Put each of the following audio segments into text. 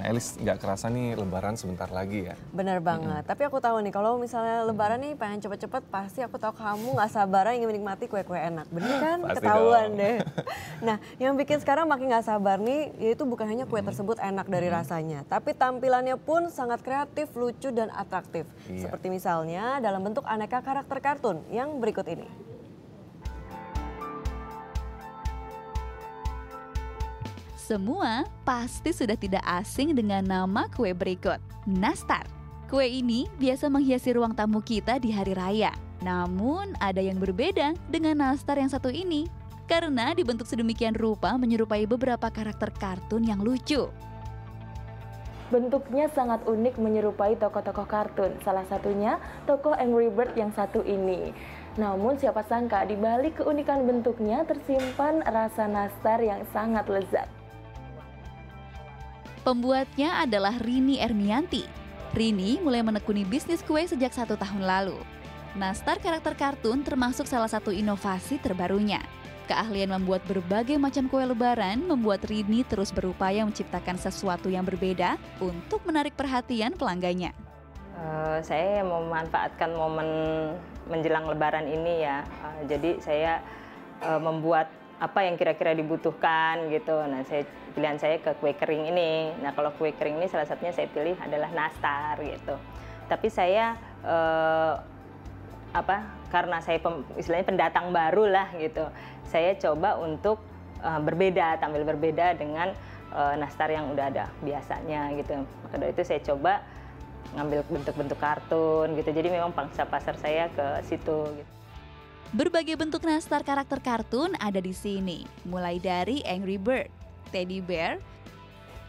Elis nggak kerasa nih Lebaran sebentar lagi ya. Bener banget, tapi aku tahu nih kalau misalnya Lebaran nih pengen cepet-cepet, pasti aku tahu kamu nggak sabaran ingin menikmati kue-kue enak, bener kan? Pasti Ketahuan dong. deh. Nah, yang bikin sekarang makin nggak sabar nih, yaitu bukan hanya kue tersebut enak dari rasanya, tapi tampilannya pun sangat kreatif, lucu, dan atraktif. Iya. Seperti misalnya dalam bentuk aneka karakter kartun yang berikut ini. Semua pasti sudah tidak asing dengan nama kue berikut, nastar. Kue ini biasa menghiasi ruang tamu kita di hari raya. Namun ada yang berbeda dengan nastar yang satu ini, karena dibentuk sedemikian rupa menyerupai beberapa karakter kartun yang lucu. Bentuknya sangat unik menyerupai tokoh-tokoh kartun, salah satunya tokoh Angry Bird yang satu ini. Namun siapa sangka di balik keunikan bentuknya tersimpan rasa nastar yang sangat lezat. Pembuatnya adalah Rini Ermianti. Rini mulai menekuni bisnis kue sejak 1 tahun lalu. Nastar karakter kartun termasuk salah satu inovasi terbarunya. Keahlian membuat berbagai macam kue lebaran membuat Rini terus berupaya menciptakan sesuatu yang berbeda untuk menarik perhatian pelanggannya. Saya memanfaatkan momen menjelang lebaran ini ya. Jadi saya membuat apa yang kira-kira dibutuhkan gitu. Nah, pilihan saya ke kue kering ini. Nah, kalau kue kering ini salah satunya saya pilih adalah nastar gitu. Tapi saya karena saya istilahnya pendatang baru lah gitu. Saya coba untuk tampil berbeda dengan nastar yang udah ada biasanya gitu. Maka dari itu saya coba ngambil bentuk-bentuk kartun gitu. Jadi memang pangsa pasar saya ke situ gitu. Berbagai bentuk nastar karakter kartun ada di sini, mulai dari Angry Bird, Teddy Bear,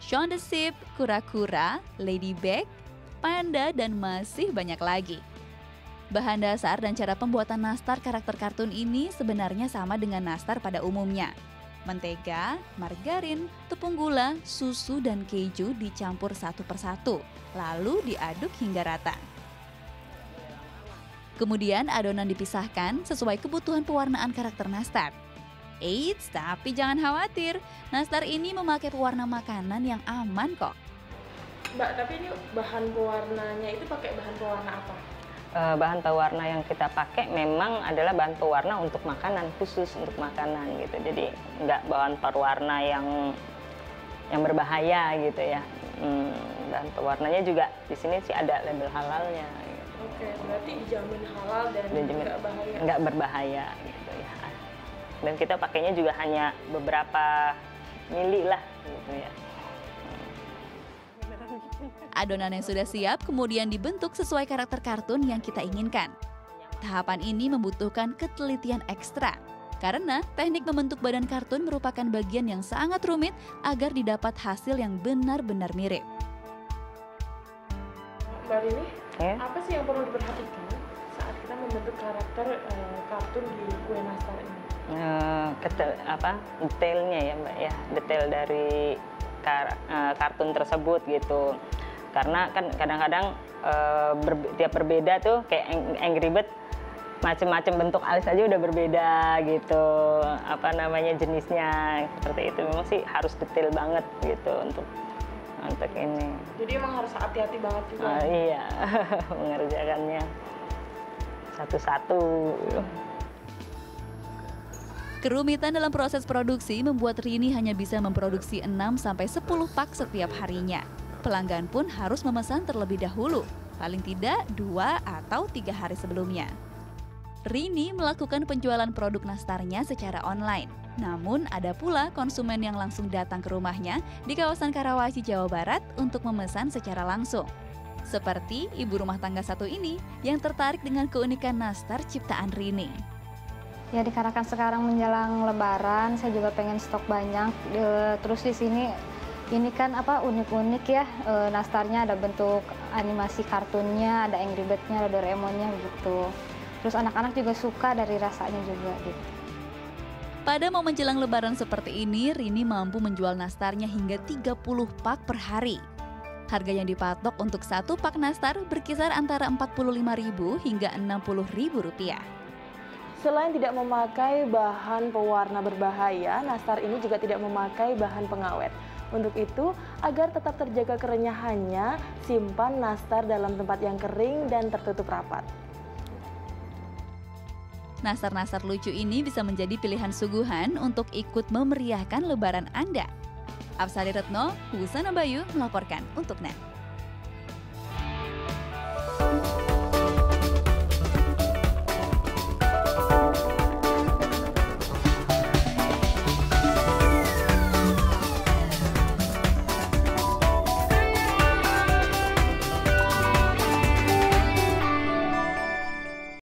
Shaun the Sheep, kura-kura, Ladybug, panda, dan masih banyak lagi. Bahan dasar dan cara pembuatan nastar karakter kartun ini sebenarnya sama dengan nastar pada umumnya. Mentega, margarin, tepung gula, susu, dan keju dicampur satu persatu, lalu diaduk hingga rata. Kemudian adonan dipisahkan sesuai kebutuhan pewarnaan karakter nastar. Eits, tapi jangan khawatir, nastar ini memakai pewarna makanan yang aman kok. Mbak, tapi ini bahan pewarnanya itu pakai bahan pewarna apa? Bahan pewarna yang kita pakai memang adalah bahan pewarna untuk makanan, khusus untuk makanan gitu. Jadi nggak bahan pewarna yang berbahaya gitu ya. Bahan pewarnanya juga di sini sih ada label halalnya. Oke, berarti dijamin halal dan nggak bahaya. Nggak berbahaya gitu ya. Dan kita pakainya juga hanya beberapa mili lah gitu ya. Adonan yang sudah siap kemudian dibentuk sesuai karakter kartun yang kita inginkan. Tahapan ini membutuhkan ketelitian ekstra, karena teknik membentuk badan kartun merupakan bagian yang sangat rumit agar didapat hasil yang benar-benar mirip. Mbak Rini, Ya. apa sih yang perlu diperhatikan saat kita membentuk karakter kartun di kue nastar ini? Detailnya ya Mbak ya, detail dari kartun tersebut gitu. Karena kan kadang-kadang tiap berbeda tuh kayak Angry Bird, macam-macam bentuk alis aja udah berbeda gitu, jenisnya seperti itu. Memang sih harus detail banget gitu untuk ini. Jadi emang harus hati-hati banget juga. Iya, mengerjakannya satu-satu. Kerumitan dalam proses produksi membuat Rini hanya bisa memproduksi 6-10 pak setiap harinya. Pelanggan pun harus memesan terlebih dahulu, paling tidak 2 atau 3 hari sebelumnya. Rini melakukan penjualan produk nastarnya secara online. Namun ada pula konsumen yang langsung datang ke rumahnya di kawasan Karawaci, Jawa Barat untuk memesan secara langsung. Seperti ibu rumah tangga satu ini yang tertarik dengan keunikan nastar ciptaan Rini. Ya, dikarenakan sekarang menjelang Lebaran, saya juga pengen stok banyak. Terus di sini ini kan unik-unik ya, nastarnya ada bentuk animasi kartunnya, ada Angry Bird-nya, ada Doraemon-nya gitu. Terus anak-anak juga suka dari rasanya juga gitu. Pada momen menjelang Lebaran seperti ini, Rini mampu menjual nastarnya hingga 30 pak per hari. Harga yang dipatok untuk 1 pak nastar berkisar antara Rp45.000 hingga Rp60.000. Selain tidak memakai bahan pewarna berbahaya, nastar ini juga tidak memakai bahan pengawet. Untuk itu, agar tetap terjaga kerenyahannya, simpan nastar dalam tempat yang kering dan tertutup rapat. Nastar-nastar lucu ini bisa menjadi pilihan suguhan untuk ikut memeriahkan lebaran Anda. Apsari Retno, Husana Bayu melaporkan untuk NET.